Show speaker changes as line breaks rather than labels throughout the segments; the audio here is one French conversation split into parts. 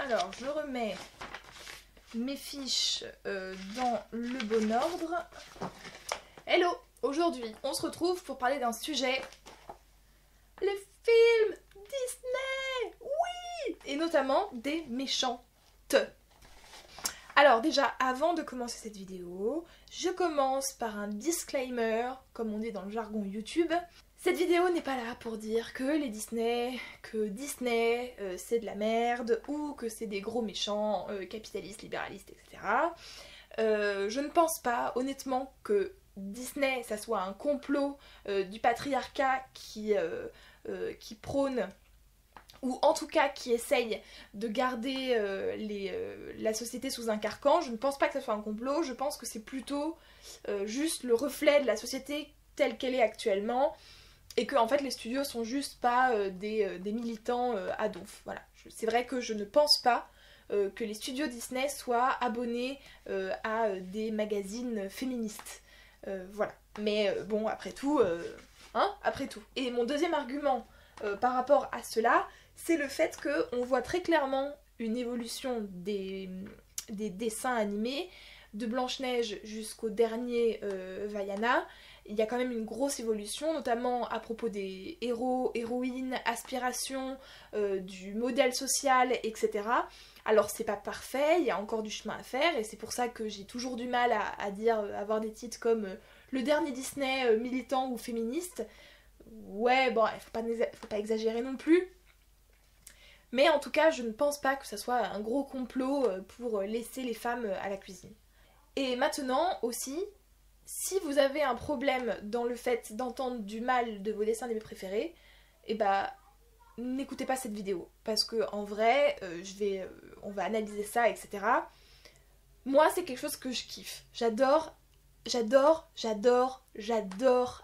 Alors, je remets mes fiches dans le bon ordre. Hello! Aujourd'hui, on se retrouve pour parler d'un sujet. Les films Disney! Oui! Et notamment des méchantes. Alors déjà, avant de commencer cette vidéo, je commence par un disclaimer, comme on dit dans le jargon YouTube. Cette vidéo n'est pas là pour dire que Disney c'est de la merde ou que c'est des gros méchants capitalistes, libéralistes, etc. Je ne pense pas honnêtement que Disney ça soit un complot du patriarcat qui prône ou en tout cas qui essaye de garder la société sous un carcan. Je ne pense pas que ça soit un complot, je pense que c'est plutôt juste le reflet de la société telle qu'elle est actuellement. Et que en fait les studios sont juste pas des militants à donf. Voilà. C'est vrai que je ne pense pas que les studios Disney soient abonnés à des magazines féministes. Voilà. Mais bon, après tout, après tout. Et mon deuxième argument par rapport à cela, c'est le fait qu'on voit très clairement une évolution des dessins animés, de Blanche-Neige jusqu'au dernier Vaiana. Il y a quand même une grosse évolution, notamment à propos des héros, héroïnes, aspirations, du modèle social, etc. Alors c'est pas parfait, il y a encore du chemin à faire, et c'est pour ça que j'ai toujours du mal à dire, avoir des titres comme le dernier Disney militant ou féministe. Ouais, bon, faut pas exagérer non plus. Mais en tout cas, je ne pense pas que ça soit un gros complot pour laisser les femmes à la cuisine. Et maintenant aussi, si vous avez un problème dans le fait d'entendre du mal de vos dessins animés préférés, eh bah n'écoutez pas cette vidéo. Parce que en vrai, on va analyser ça, etc. Moi, c'est quelque chose que je kiffe. J'adore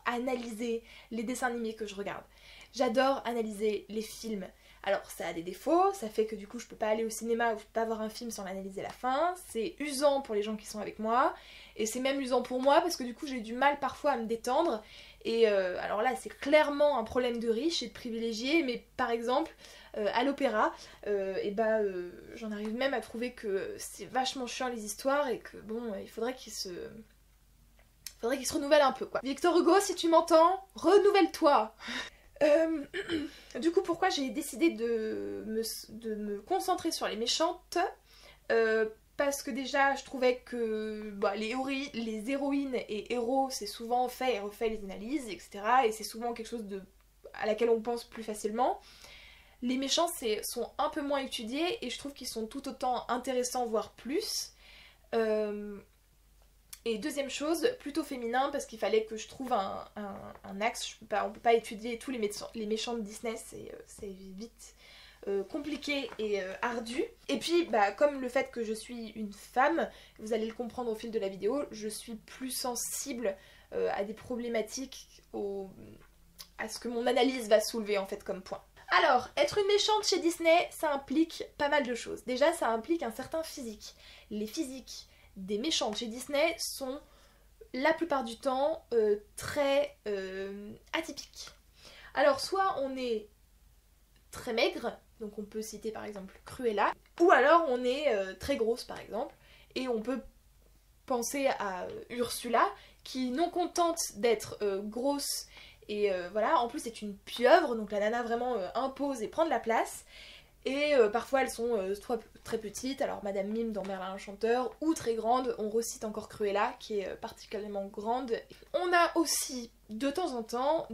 analyser les dessins animés que je regarde. J'adore analyser les films. Alors ça a des défauts, ça fait que du coup je peux pas aller au cinéma ou je peux pas voir un film sans l'analyser à la fin, c'est usant pour les gens qui sont avec moi, et c'est même usant pour moi parce que du coup j'ai du mal parfois à me détendre, et alors là c'est clairement un problème de riche et de privilégié, mais par exemple à l'opéra, j'en arrive même à trouver que c'est vachement chiant les histoires et que bon, il faudrait qu'ils se renouvellent un peu quoi. Victor Hugo, si tu m'entends, renouvelle-toi. Du coup, pourquoi j'ai décidé de me concentrer sur les méchantes, parce que déjà, je trouvais que les héroïnes et héros, c'est souvent fait et refait les analyses, etc. Et c'est souvent quelque chose à laquelle on pense plus facilement. Les méchants sont un peu moins étudiés et je trouve qu'ils sont tout autant intéressants, voire plus. Et deuxième chose, plutôt féminin, parce qu'il fallait que je trouve un axe. On peut pas étudier tous les méchants de Disney, c'est vite compliqué et ardu. Et puis, comme le fait que je suis une femme, vous allez le comprendre au fil de la vidéo, je suis plus sensible à des problématiques, à ce que mon analyse va soulever en fait comme point. Alors, être une méchante chez Disney, ça implique pas mal de choses. Déjà, ça implique un certain physique. Les physiques des méchantes chez Disney sont la plupart du temps très atypiques. Alors soit on est très maigre, donc on peut citer par exemple Cruella, ou alors on est très grosse par exemple, et on peut penser à Ursula qui, non contente d'être grosse et voilà, en plus c'est une pieuvre, donc la nana vraiment impose et prend de la place. Et parfois elles sont très petites, alors Madame Mime dans Merlin l'Enchanteur, ou très grandes, on recite encore Cruella qui est particulièrement grande. On a aussi de temps en temps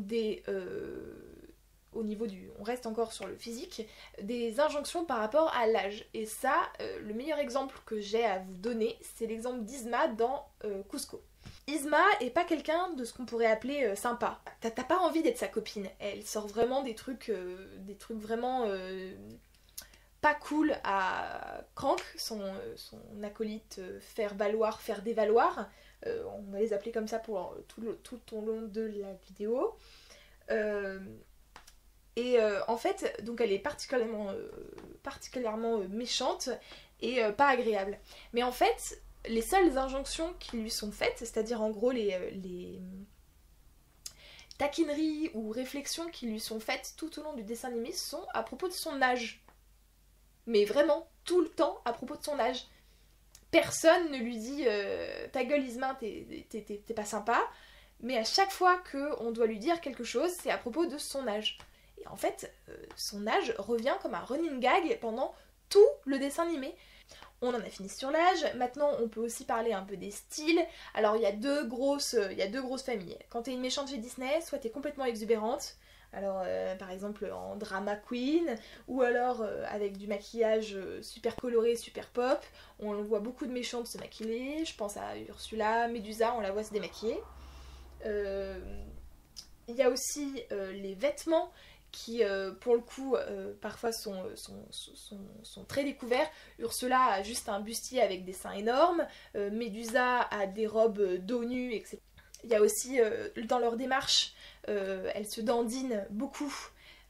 on reste encore sur le physique, des injonctions par rapport à l'âge. Et ça, le meilleur exemple que j'ai à vous donner, c'est l'exemple d'Yzma dans Cusco. Yzma est pas quelqu'un de ce qu'on pourrait appeler sympa. T'as pas envie d'être sa copine. Elle sort vraiment des trucs vraiment pas cool à Crank, son acolyte faire valoir, faire dévaloir. On va les appeler comme ça pour tout au long de la vidéo. En fait, donc elle est particulièrement méchante et pas agréable. Mais en fait, les seules injonctions qui lui sont faites, c'est-à-dire en gros les taquineries ou réflexions qui lui sont faites tout au long du dessin animé, sont à propos de son âge. Mais vraiment, tout le temps à propos de son âge. Personne ne lui dit ta gueule Isma, t'es pas sympa, mais à chaque fois qu'on doit lui dire quelque chose, c'est à propos de son âge. Et en fait, son âge revient comme un running gag pendant tout le dessin animé. On en a fini sur l'âge, maintenant on peut aussi parler un peu des styles. Alors il y a deux grosses familles. Quand t'es une méchante chez Disney, soit t'es complètement exubérante, alors par exemple en drama queen, ou alors avec du maquillage super coloré, super pop. On voit beaucoup de méchantes se maquiller, je pense à Ursula, Médusa, on la voit se démaquiller. Il y a aussi les vêtements qui pour le coup parfois sont très découverts. Ursula a juste un bustier avec des seins énormes, Médusa a des robes dos nu, etc. Il y a aussi dans leur démarche, elles se dandinent beaucoup,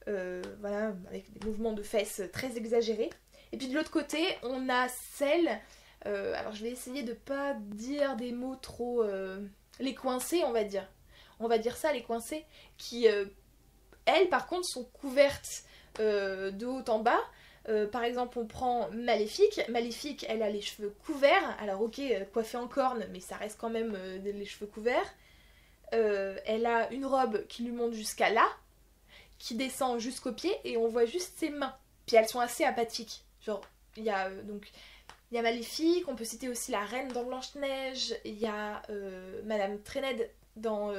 voilà, avec des mouvements de fesses très exagérés. Et puis de l'autre côté, on a celles, alors je vais essayer de pas dire des mots trop... les coincées, on va dire. On va dire ça, les coincées, qui, elles, par contre, sont couvertes de haut en bas. Par exemple, on prend Maléfique. Maléfique, elle a les cheveux couverts. Alors ok, coiffée en corne, mais ça reste quand même les cheveux couverts. Elle a une robe qui lui monte jusqu'à là, qui descend jusqu'aux pieds, et on voit juste ses mains. Puis elles sont assez apathiques. Genre, il y a Maléfique, on peut citer aussi la reine dans Blanche-Neige, il y a Madame Trened dans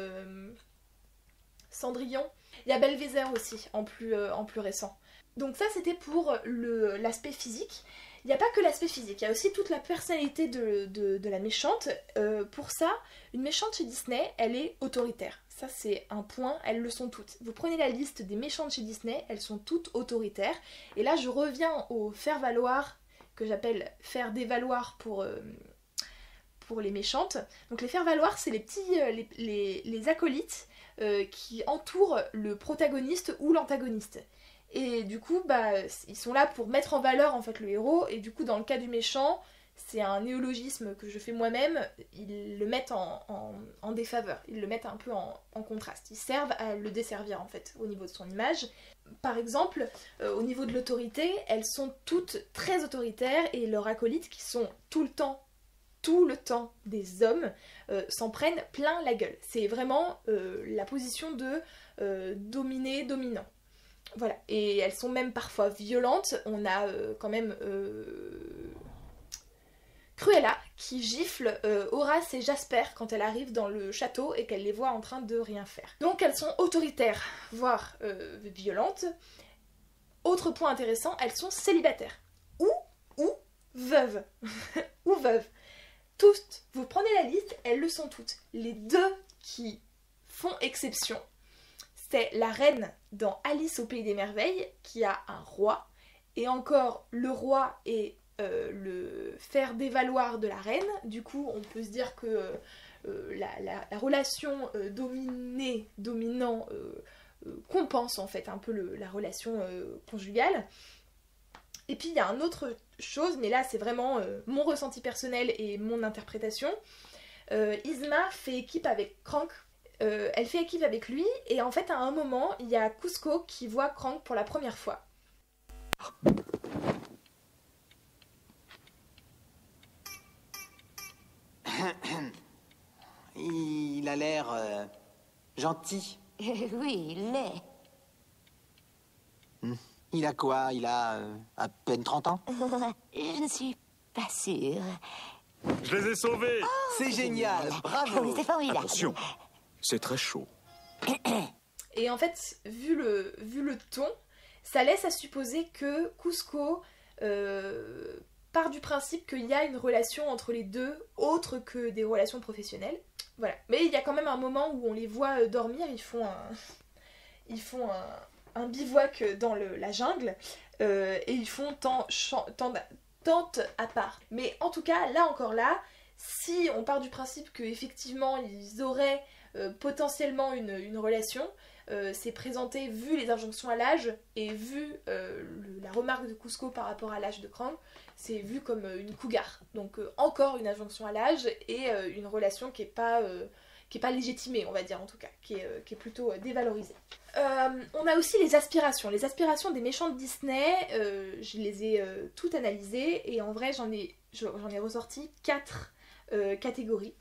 Cendrillon, il y a Belvézère aussi, en plus récent. Donc ça c'était pour l'aspect physique. Il n'y a pas que l'aspect physique, il y a aussi toute la personnalité de la méchante. Pour ça, une méchante chez Disney, elle est autoritaire. Ça c'est un point, elles le sont toutes. Vous prenez la liste des méchantes chez Disney, elles sont toutes autoritaires. Et là je reviens au faire-valoir, que j'appelle faire dévaloir pour les méchantes. Donc les faire-valoir, c'est les petits, les acolytes qui entourent le protagoniste ou l'antagoniste. Et du coup, bah, ils sont là pour mettre en valeur en fait le héros, et du coup dans le cas du méchant, c'est un néologisme que je fais moi-même, ils le mettent en défaveur, ils le mettent un peu en contraste, ils servent à le desservir en fait au niveau de son image. Par exemple, au niveau de l'autorité, elles sont toutes très autoritaires, et leurs acolytes qui sont tout le temps des hommes, s'en prennent plein la gueule. C'est vraiment la position de dominé-dominant. Voilà, et elles sont même parfois violentes. On a quand même Cruella qui gifle Horace et Jasper quand elle arrive dans le château et qu'elle les voit en train de rien faire. Donc elles sont autoritaires, voire violentes. Autre point intéressant, elles sont célibataires. Ou veuves. Ou veuves. Toutes, vous prenez la liste, elles le sont toutes. Les deux qui font exception, c'est la reine dans Alice au Pays des Merveilles, qui a un roi, et encore le roi est le faire dévaloir de la reine. Du coup, on peut se dire que la relation dominé-dominant compense en fait un peu la relation conjugale. Et puis il y a une autre chose, mais là c'est vraiment mon ressenti personnel et mon interprétation. Yzma fait équipe avec Krank. Elle fait équipe avec lui, et en fait à un moment, il y a Kuzco qui voit Krank pour la première fois.
Il a l'air gentil.
Oui, il l'est.
Il a quoi? Il a à peine 30 ans?
Je ne suis pas sûre.
Je les ai sauvés.
C'est génial, bravo.
Oui, c'est formidable.
Attention, c'est très chaud.
Et en fait, vu le ton, ça laisse à supposer que Kuzco part du principe qu'il y a une relation entre les deux, autre que des relations professionnelles. Voilà. Mais il y a quand même un moment où on les voit dormir, ils font un bivouac dans la jungle, et ils font tente à part. Mais en tout cas, là, si on part du principe qu'effectivement ils auraient potentiellement une relation, c'est présenté, vu les injonctions à l'âge et vu la remarque de Kuzco par rapport à l'âge de Krang, c'est vu comme une cougar. Donc encore une injonction à l'âge et une relation qui est qui est pas légitimé, on va dire en tout cas, qui est plutôt dévalorisé. On a aussi les aspirations. Les aspirations des méchants de Disney, je les ai toutes analysées et en vrai j'en ai ressorti 4 catégories.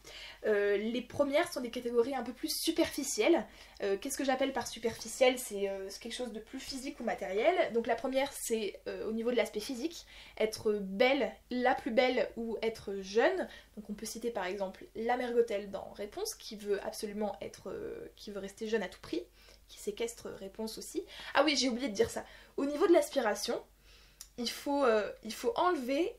Les premières sont des catégories un peu plus superficielles. Qu'est-ce que j'appelle par superficielle? C'est quelque chose de plus physique ou matériel. Donc la première c'est au niveau de l'aspect physique, être belle, la plus belle ou être jeune. Donc on peut citer par exemple la mère Gothel dans Réponse qui veut absolument qui veut rester jeune à tout prix, qui séquestre Réponse aussi. Ah oui, j'ai oublié de dire ça. Au niveau de l'aspiration, il faut enlever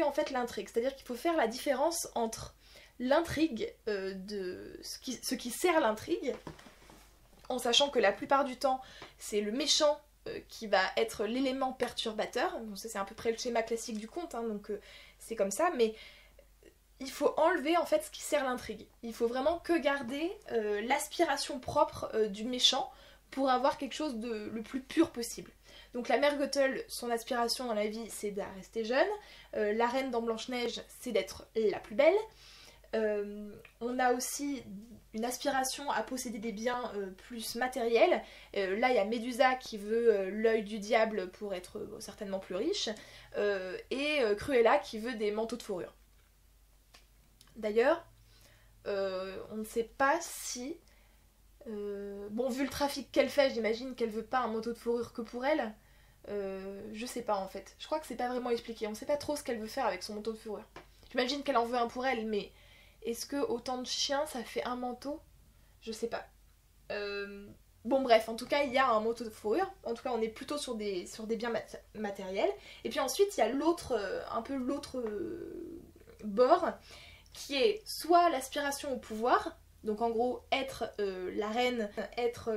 en fait l'intrigue, c'est-à-dire qu'il faut faire la différence entre l'intrigue de ce qui sert l'intrigue, en sachant que la plupart du temps c'est le méchant qui va être l'élément perturbateur. Donc ça c'est à peu près le schéma classique du conte, hein, donc c'est comme ça, mais il faut enlever en fait ce qui sert l'intrigue. Il faut vraiment que garder l'aspiration propre du méchant pour avoir quelque chose de le plus pur possible. Donc la mère Gothel, son aspiration dans la vie, c'est de rester jeune. La reine dans Blanche-Neige, c'est d'être la plus belle. On a aussi une aspiration à posséder des biens plus matériels. Là, il y a Médusa qui veut l'œil du diable pour être certainement plus riche. Et Cruella qui veut des manteaux de fourrure. D'ailleurs, on ne sait pas si... bon, vu le trafic qu'elle fait, j'imagine qu'elle veut pas un manteau de fourrure que pour elle. Je sais pas en fait. Je crois que c'est pas vraiment expliqué. On sait pas trop ce qu'elle veut faire avec son manteau de fourrure. J'imagine qu'elle en veut un pour elle, mais est-ce que autant de chiens ça fait un manteau? Je sais pas. Bon bref, en tout cas il y a un manteau de fourrure. En tout cas on est plutôt sur des biens matériels. Et puis ensuite il y a l'autre, un peu l'autre bord, qui est soit l'aspiration au pouvoir. Donc en gros être la reine, être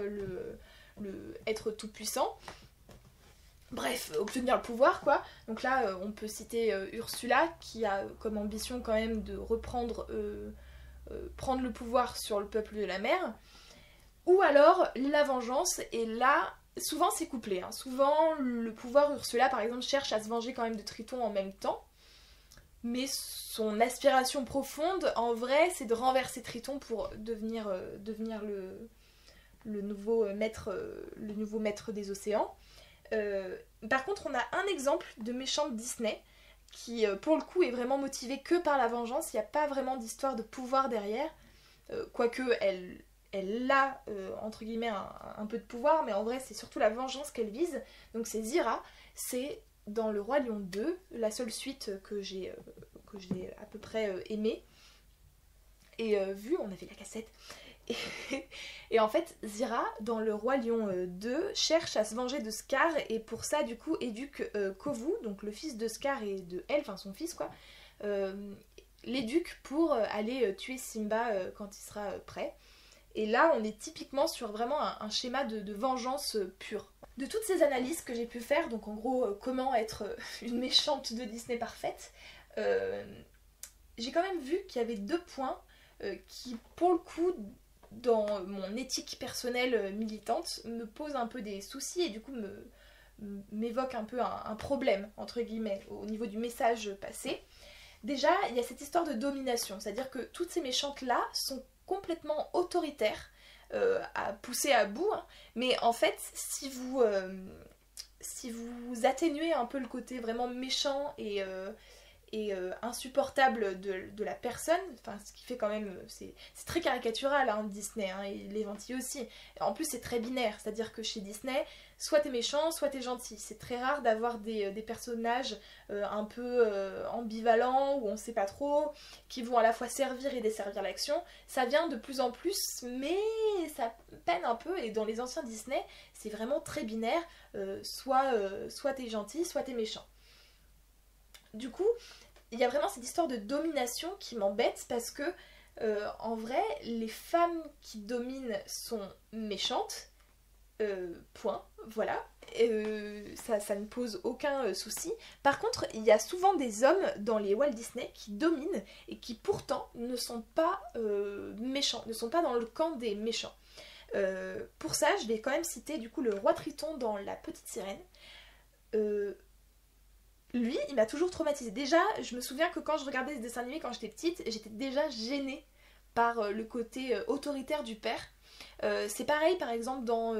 être tout puissant. Bref, obtenir le pouvoir quoi. Donc là on peut citer Ursula qui a comme ambition quand même de reprendre prendre le pouvoir sur le peuple de la mer. Ou alors la vengeance, et là souvent c'est couplé, hein. Souvent le pouvoir, Ursula par exemple cherche à se venger quand même de Triton en même temps. Mais son aspiration profonde, en vrai, c'est de renverser Triton pour devenir le nouveau maître des océans. Par contre, on a un exemple de méchant de Disney qui, pour le coup, est vraiment motivé que par la vengeance. Il n'y a pas vraiment d'histoire de pouvoir derrière. Quoique, elle a, entre guillemets, un peu de pouvoir, mais en vrai, c'est surtout la vengeance qu'elle vise. Donc c'est Zira, c'est... Dans Le Roi Lion 2, la seule suite que j'ai à peu près aimée et vue, on avait la cassette. Et en fait, Zira, dans Le Roi Lion 2, cherche à se venger de Scar et pour ça, du coup, éduque Kovu, donc le fils de Scar et de elle, enfin son fils quoi, l'éduque pour aller tuer Simba quand il sera prêt. Et là, on est typiquement sur vraiment un schéma de vengeance pure. De toutes ces analyses que j'ai pu faire, donc en gros, comment être une méchante de Disney parfaite, j'ai quand même vu qu'il y avait 2 points qui, pour le coup, dans mon éthique personnelle militante, me posent un peu des soucis et du coup m'évoquent un peu un problème, entre guillemets, au niveau du message passé. Déjà, il y a cette histoire de domination, c'est-à-dire que toutes ces méchantes-là sont complètement autoritaires, à pousser à bout, hein. Mais en fait, si vous atténuez un peu le côté vraiment méchant et insupportable de la personne, enfin ce qui fait quand même, c'est très caricatural hein, Disney, hein, et les gentils aussi. En plus c'est très binaire, c'est-à-dire que chez Disney, soit t'es méchant, soit t'es gentil. C'est très rare d'avoir des personnages un peu ambivalents, où on sait pas trop, qui vont à la fois servir et desservir l'action. Ça vient de plus en plus, mais ça peine un peu, et dans les anciens Disney, c'est vraiment très binaire, soit t'es gentil, soit t'es méchant. Du coup, il y a vraiment cette histoire de domination qui m'embête parce que, en vrai, les femmes qui dominent sont méchantes, point, voilà, ça ne pose aucun souci. Par contre, il y a souvent des hommes dans les Walt Disney qui dominent et qui pourtant ne sont pas méchants, ne sont pas dans le camp des méchants. Pour ça, je vais quand même citer du coup le roi Triton dans La Petite Sirène. Lui, il m'a toujours traumatisée. Déjà, je me souviens que quand je regardais ce dessin animé quand j'étais petite, j'étais déjà gênée par le côté autoritaire du père. C'est pareil par exemple dans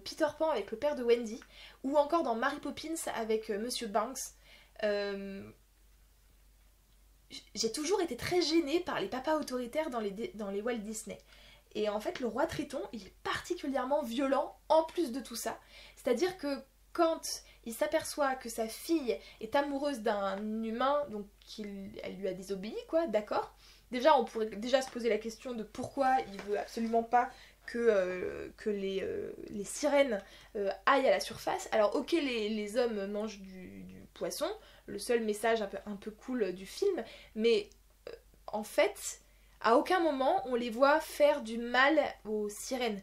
Peter Pan avec le père de Wendy, ou encore dans Mary Poppins avec Monsieur Banks. J'ai toujours été très gênée par les papas autoritaires dans les Walt Disney. Et en fait, le roi Triton, il est particulièrement violent en plus de tout ça. C'est-à-dire que quand il s'aperçoit que sa fille est amoureuse d'un humain, donc elle lui a désobéi, quoi, d'accord. Déjà, on pourrait déjà se poser la question de pourquoi il veut absolument pas que les sirènes aillent à la surface. Alors, ok, les hommes mangent du poisson, le seul message un peu cool du film, mais en fait, à aucun moment on les voit faire du mal aux sirènes.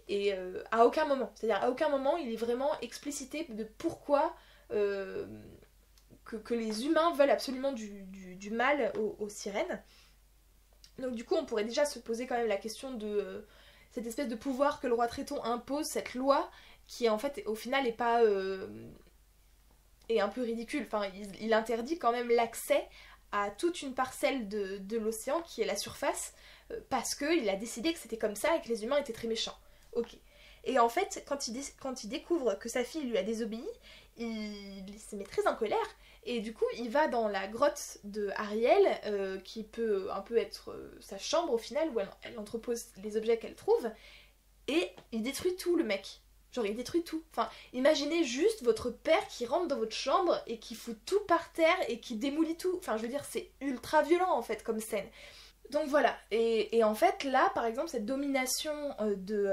Et à aucun moment, c'est-à-dire à aucun moment il est vraiment explicité de pourquoi que les humains veulent absolument du mal aux sirènes. Donc du coup on pourrait déjà se poser quand même la question de cette espèce de pouvoir que le roi Triton impose, cette loi qui en fait au final est pas est un peu ridicule. Enfin il interdit quand même l'accès à toute une parcelle de l'océan qui est la surface parce qu'il a décidé que c'était comme ça et que les humains étaient très méchants. Ok. Et en fait, quand il découvre que sa fille lui a désobéi, il se met très en colère et du coup il va dans la grotte de Ariel qui peut un peu être sa chambre au final où elle entrepose les objets qu'elle trouve et il détruit tout le mec. Genre il détruit tout. Enfin, imaginez juste votre père qui rentre dans votre chambre et qui fout tout par terre et qui démolit tout. Enfin, je veux dire, c'est ultra violent en fait comme scène. Donc voilà. Et en fait, là, par exemple, cette domination des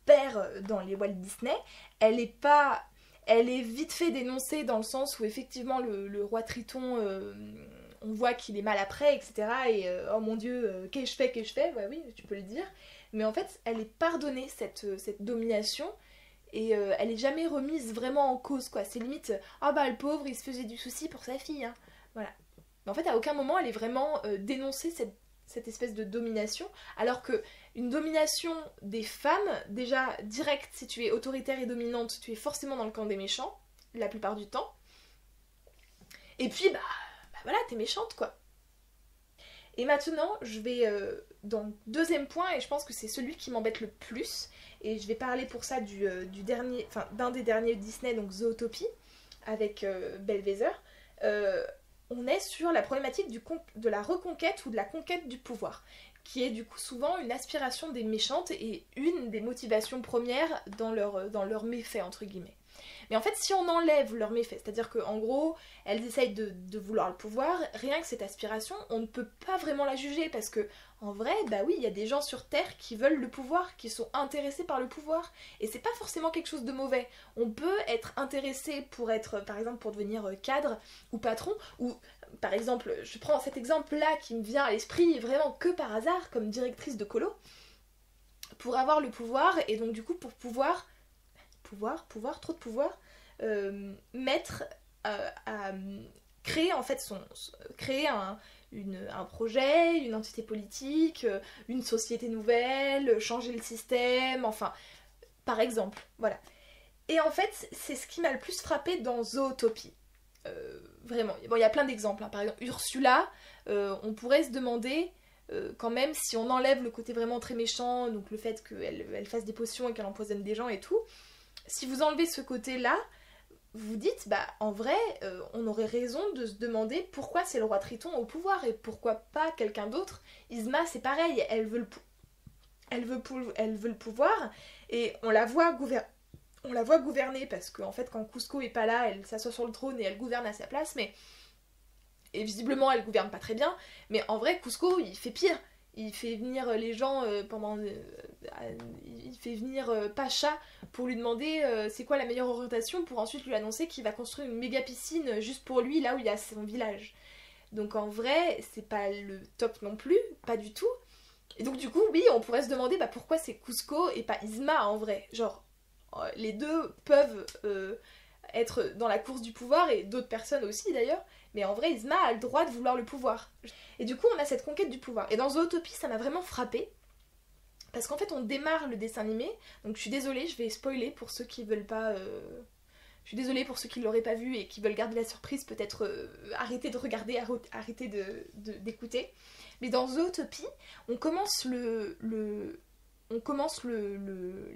pères dans les Walt Disney, elle est vite fait dénoncée dans le sens où effectivement le roi Triton, on voit qu'il est mal après, etc. Et oh mon dieu, qu'ai-je fait, ouais, oui, tu peux le dire. Mais en fait, elle est pardonnée, cette domination, et elle est jamais remise vraiment en cause, quoi. C'est limite, ah bah le pauvre, il se faisait du souci pour sa fille, hein. Voilà. Mais en fait, à aucun moment, elle est vraiment dénoncée, cette espèce de domination, alors que une domination des femmes, déjà, directe, si tu es autoritaire et dominante, tu es forcément dans le camp des méchants, la plupart du temps. Et puis, bah voilà, t'es méchante, quoi. Et maintenant, je vais dans le deuxième point, et je pense que c'est celui qui m'embête le plus, et je vais parler pour ça d'un des derniers Disney, donc Zootopie, avec Bellwether. On est sur la problématique de la reconquête ou de la conquête du pouvoir, qui est du coup souvent une aspiration des méchantes et une des motivations premières dans leur méfait, entre guillemets. Mais en fait, si on enlève leur méfait, c'est-à-dire qu'en gros, elles essayent de vouloir le pouvoir, rien que cette aspiration, on ne peut pas vraiment la juger, parce que, en vrai, bah oui, il y a des gens sur Terre qui veulent le pouvoir, qui sont intéressés par le pouvoir, et c'est pas forcément quelque chose de mauvais. On peut être intéressé pour être, par exemple, pour devenir cadre ou patron, ou, par exemple, je prends cet exemple-là qui me vient à l'esprit vraiment que par hasard, comme directrice de colo, pour avoir le pouvoir, et donc du coup, pour pouvoir, trop de pouvoir, mettre à créer en fait créer un projet, une entité politique, une société nouvelle, changer le système, enfin, par exemple, voilà. Et en fait, c'est ce qui m'a le plus frappé dans Zootopie. Vraiment, bon, il y a plein d'exemples, hein. Par exemple, Ursula, on pourrait se demander quand même, si on enlève le côté vraiment très méchant, donc le fait qu'elle fasse des potions et qu'elle empoisonne des gens et tout, si vous enlevez ce côté-là, vous dites, bah en vrai, on aurait raison de se demander pourquoi c'est le roi Triton au pouvoir et pourquoi pas quelqu'un d'autre. Yzma, c'est pareil, elle veut le pouvoir et on la voit gouverner parce qu'en fait, quand Kuzco est pas là, elle s'assoit sur le trône et elle gouverne à sa place, et visiblement, elle gouverne pas très bien, mais en vrai, Kuzco, il fait pire. Il fait venir les gens il fait venir Pacha pour lui demander c'est quoi la meilleure orientation pour ensuite lui annoncer qu'il va construire une méga piscine juste pour lui là où il y a son village. Donc en vrai, c'est pas le top non plus, pas du tout. Et donc du coup, oui, on pourrait se demander pourquoi c'est Kuzco et pas Yzma en vrai. Genre, les deux peuvent être dans la course du pouvoir et d'autres personnes aussi d'ailleurs. Mais en vrai, Yzma a le droit de vouloir le pouvoir. Et du coup, on a cette conquête du pouvoir. Et dans Zootopie, ça m'a vraiment frappée. Parce qu'en fait, on démarre le dessin animé. Donc je suis désolée, je vais spoiler pour ceux qui veulent pas Je suis désolée pour ceux qui ne l'auraient pas vu et qui veulent garder la surprise, peut-être arrêter de regarder, arrêter d'écouter. Mais dans Zootopie, on commence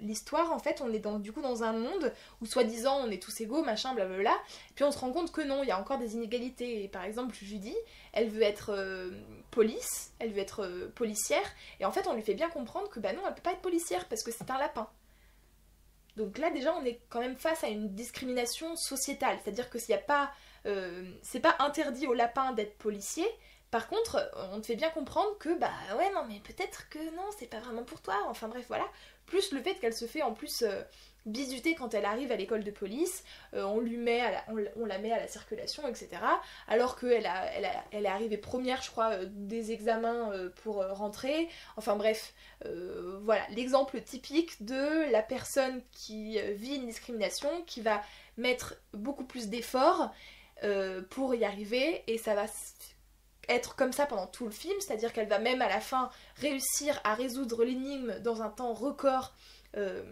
l'histoire, en fait, on est du coup dans un monde où soi-disant on est tous égaux, machin, blablabla, puis on se rend compte que non, il y a encore des inégalités. Et par exemple, Judy, elle veut être police, elle veut être policière, et en fait on lui fait bien comprendre que bah non, elle peut pas être policière parce que c'est un lapin. Donc là déjà on est quand même face à une discrimination sociétale, c'est-à-dire que s'il y a pas, c'est pas interdit aux lapins d'être policiers. Par contre, on te fait bien comprendre que bah ouais non mais peut-être que non, c'est pas vraiment pour toi, enfin bref voilà. Plus le fait qu'elle se fait en plus bisuter quand elle arrive à l'école de police, on la met à la circulation, etc. Alors qu'elle elle est arrivée première, je crois, des examens pour rentrer. Enfin bref, voilà, l'exemple typique de la personne qui vit une discrimination, qui va mettre beaucoup plus d'efforts pour y arriver, et ça va être comme ça pendant tout le film, c'est-à-dire qu'elle va même à la fin réussir à résoudre l'énigme dans un temps record, et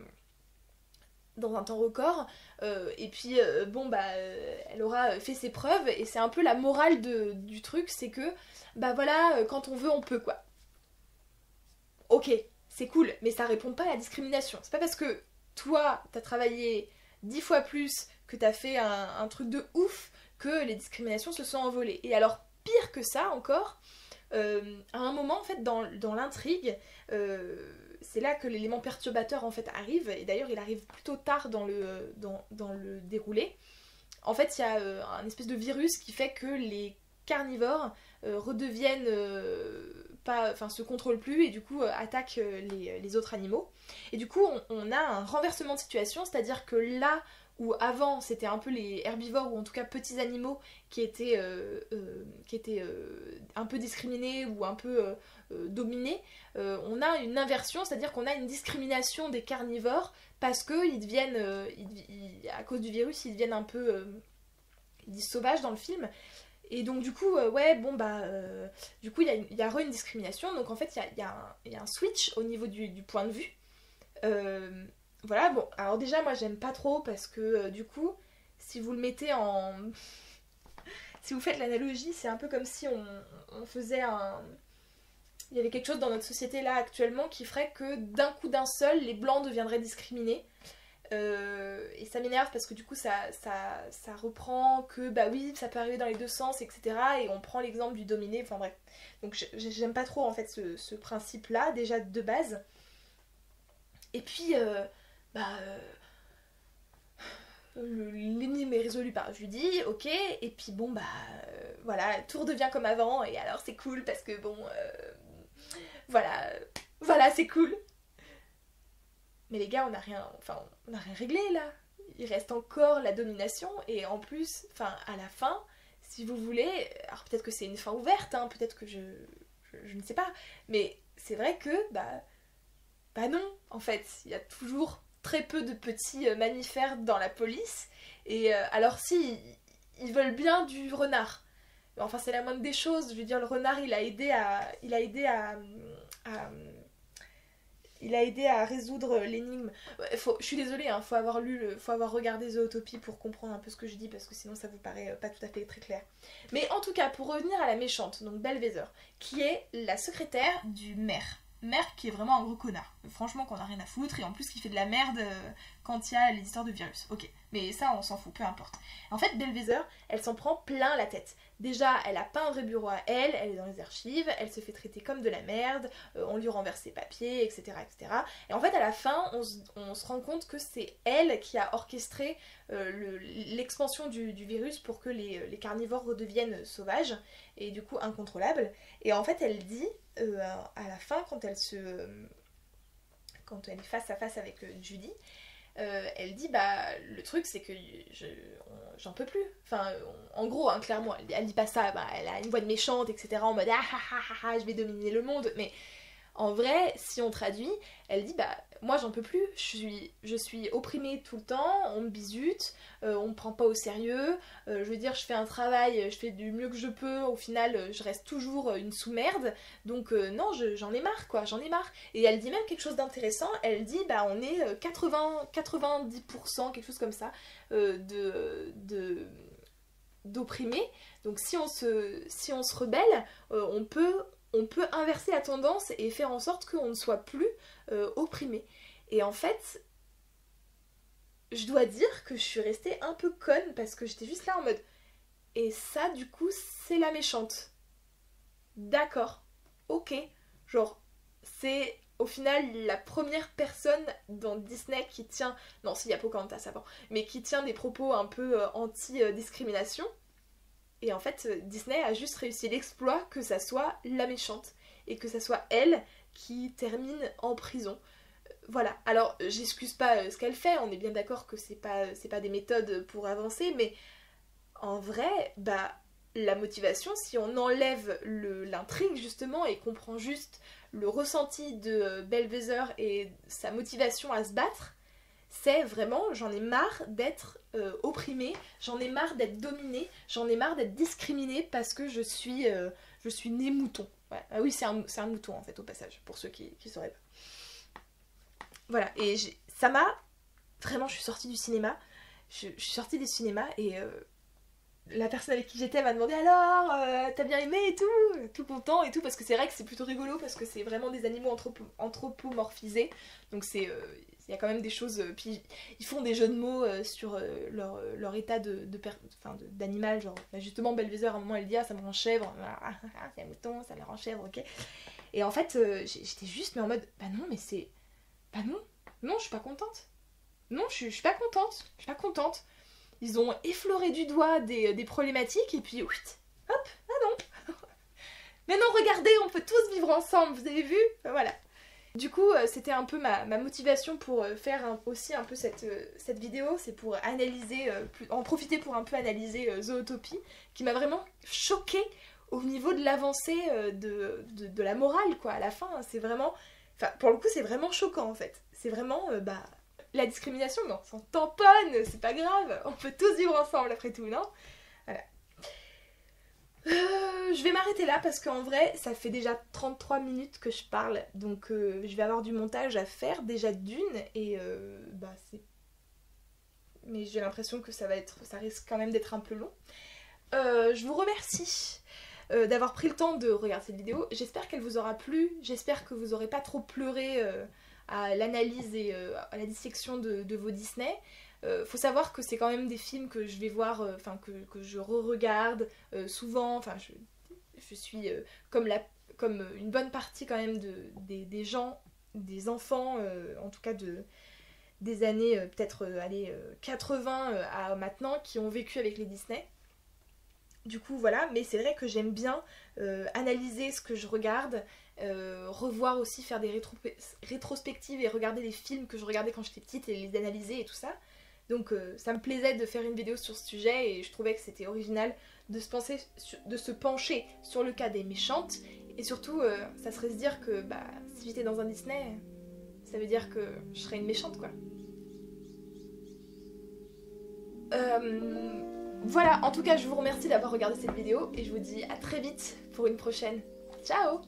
puis bon bah elle aura fait ses preuves, et c'est un peu la morale du truc, c'est que bah voilà, quand on veut on peut quoi. Ok, c'est cool, mais ça répond pas à la discrimination. C'est pas parce que toi t'as travaillé 10 fois plus, que t'as fait un truc de ouf, que les discriminations se sont envolées. Et alors pire que ça encore, à un moment en fait dans l'intrigue, c'est là que l'élément perturbateur en fait arrive, et d'ailleurs il arrive plutôt tard dans le déroulé. En fait il y a un espèce de virus qui fait que les carnivores redeviennent se contrôlent plus, et du coup attaquent les autres animaux. Et du coup on a un renversement de situation, c'est-à-dire que là où avant c'était un peu les herbivores, ou en tout cas petits animaux, qui étaient un peu discriminés ou un peu dominés, on a une inversion, c'est-à-dire qu'on a une discrimination des carnivores parce qu'ils deviennent, à cause du virus, ils deviennent un peu ils disent sauvages dans le film. Et donc du coup, ouais, bon bah, du coup il y a une discrimination, donc en fait il y a un switch au niveau du point de vue. Voilà, bon, alors déjà moi j'aime pas trop parce que du coup, si vous le mettez en... si vous faites l'analogie, c'est un peu comme si on faisait un... Il y avait quelque chose dans notre société là actuellement qui ferait que d'un coup d'un seul, les blancs deviendraient discriminés. Et ça m'énerve parce que du coup ça reprend que bah oui, ça peut arriver dans les deux sens, etc. Et on prend l'exemple du dominé, enfin bref. Donc j'aime pas trop en fait ce principe là, déjà de base. Et puis... l'énigme est résolue par Judy, ok, et puis bon bah voilà, tout redevient comme avant, et alors c'est cool parce que bon voilà c'est cool. Mais les gars, on n'a rien réglé là. Il reste encore la domination, et en plus, enfin à la fin, si vous voulez, alors peut-être que c'est une fin ouverte, hein, peut-être que je ne sais pas, mais c'est vrai que bah non, en fait, il y a toujours très peu de petits mammifères dans la police, et alors si, ils veulent bien du renard. Enfin, c'est la moindre des choses, je veux dire, le renard, il a aidé à résoudre l'énigme. Je suis désolée, hein, faut avoir regardé Zootopie pour comprendre un peu ce que je dis, parce que sinon ça vous paraît pas tout à fait très clair. Mais en tout cas, pour revenir à la méchante, donc Bellwether, qui est la secrétaire du maire. Maire qui est vraiment un gros connard. Franchement, qu'on a rien à foutre, et en plus qui fait de la merde quand il y a les histoires de virus. Ok, mais ça on s'en fout, peu importe. En fait, Bellwether, elle s'en prend plein la tête. Déjà, elle a pas un vrai bureau à elle est dans les archives, elle se fait traiter comme de la merde, on lui renverse ses papiers, etc., etc. Et en fait, à la fin, on se rend compte que c'est elle qui a orchestré l'expansion du virus pour que les carnivores redeviennent sauvages, et du coup incontrôlables. Et en fait, elle dit, à la fin, quand elle est face à face avec Judy, elle dit bah le truc c'est que j'en peux plus. Enfin en gros hein, clairement elle dit pas ça, bah, elle a une voix de méchante, etc. en mode ah ah ah ah je vais dominer le monde, mais En vrai, si on traduit, elle dit bah moi j'en peux plus, je suis opprimée tout le temps, on me bisute, on me prend pas au sérieux, je veux dire je fais un travail, je fais du mieux que je peux, au final je reste toujours une sous-merde, donc non j'en ai marre quoi, j'en ai marre. Et elle dit même quelque chose d'intéressant, elle dit bah on est 90%, quelque chose comme ça, d'opprimés, donc si on se rebelle, on peut inverser la tendance et faire en sorte qu'on ne soit plus opprimé. Et en fait, je dois dire que je suis restée un peu conne parce que j'étais juste là en mode et ça du coup c'est la méchante. D'accord, ok. Genre c'est au final la première personne dans Disney qui tient, non s'il y a Pocahontas avant, mais qui tient des propos un peu anti-discrimination. Et en fait, Disney a juste réussi l'exploit que ça soit la méchante. Et que ça soit elle qui termine en prison. Voilà. Alors, j'excuse pas ce qu'elle fait, on est bien d'accord que c'est pas des méthodes pour avancer, mais en vrai, bah, la motivation, si on enlève l'intrigue justement et qu'on prend juste le ressenti de Bellwether et sa motivation à se battre, c'est vraiment, j'en ai marre d'être opprimée, j'en ai marre d'être dominée, j'en ai marre d'être discriminée parce que je suis née mouton. Ouais. Ah oui, c'est un mouton en fait au passage, pour ceux qui sauraient pas. Voilà, et ça m'a... Vraiment, je suis sortie du cinéma, je suis sortie du cinéma et la personne avec qui j'étais m'a demandé alors, t'as bien aimé et tout content et tout, parce que c'est vrai que c'est plutôt rigolo, parce que c'est vraiment des animaux anthropomorphisés, donc c'est... il y a quand même des choses, puis ils font des jeux de mots sur leur état d'animal, genre bah justement Bellwether à un moment elle dit ah ça me rend chèvre, c'est un mouton, ça me rend chèvre, ok. Et en fait j'étais juste mais en mode bah non mais c'est, bah non je suis pas contente, non je suis pas contente, ils ont effleuré du doigt des problématiques et puis hop, ah non, mais non regardez on peut tous vivre ensemble, vous avez vu, voilà. Du coup, c'était un peu ma motivation pour faire aussi un peu cette vidéo, c'est pour analyser, en profiter pour un peu analyser Zootopie, qui m'a vraiment choquée au niveau de l'avancée de la morale, quoi, à la fin, c'est vraiment... Enfin, pour le coup, c'est vraiment choquant, en fait. C'est vraiment, bah, la discrimination, non, on s'en tamponne, c'est pas grave, on peut tous vivre ensemble, après tout, non? Voilà. Je vais m'arrêter là parce qu'en vrai ça fait déjà 33 minutes que je parle, donc je vais avoir du montage à faire déjà d'une et bah c'est... Mais j'ai l'impression que ça risque quand même d'être un peu long. Je vous remercie d'avoir pris le temps de regarder cette vidéo, j'espère qu'elle vous aura plu, j'espère que vous n'aurez pas trop pleuré à l'analyse et à la dissection de vos Disney. Faut savoir que c'est quand même des films que je vais voir, que je re-regarde souvent, enfin je suis comme une bonne partie quand même des gens, des enfants, en tout cas des années peut-être 80 à maintenant qui ont vécu avec les Disney. Du coup voilà, mais c'est vrai que j'aime bien analyser ce que je regarde, revoir aussi, faire des rétrospectives et regarder les films que je regardais quand j'étais petite et les analyser et tout ça. Donc ça me plaisait de faire une vidéo sur ce sujet et je trouvais que c'était original de se pencher sur le cas des méchantes. Et surtout, ça serait se dire que bah, si j'étais dans un Disney, ça veut dire que je serais une méchante quoi. Voilà, en tout cas je vous remercie d'avoir regardé cette vidéo et je vous dis à très vite pour une prochaine. Ciao!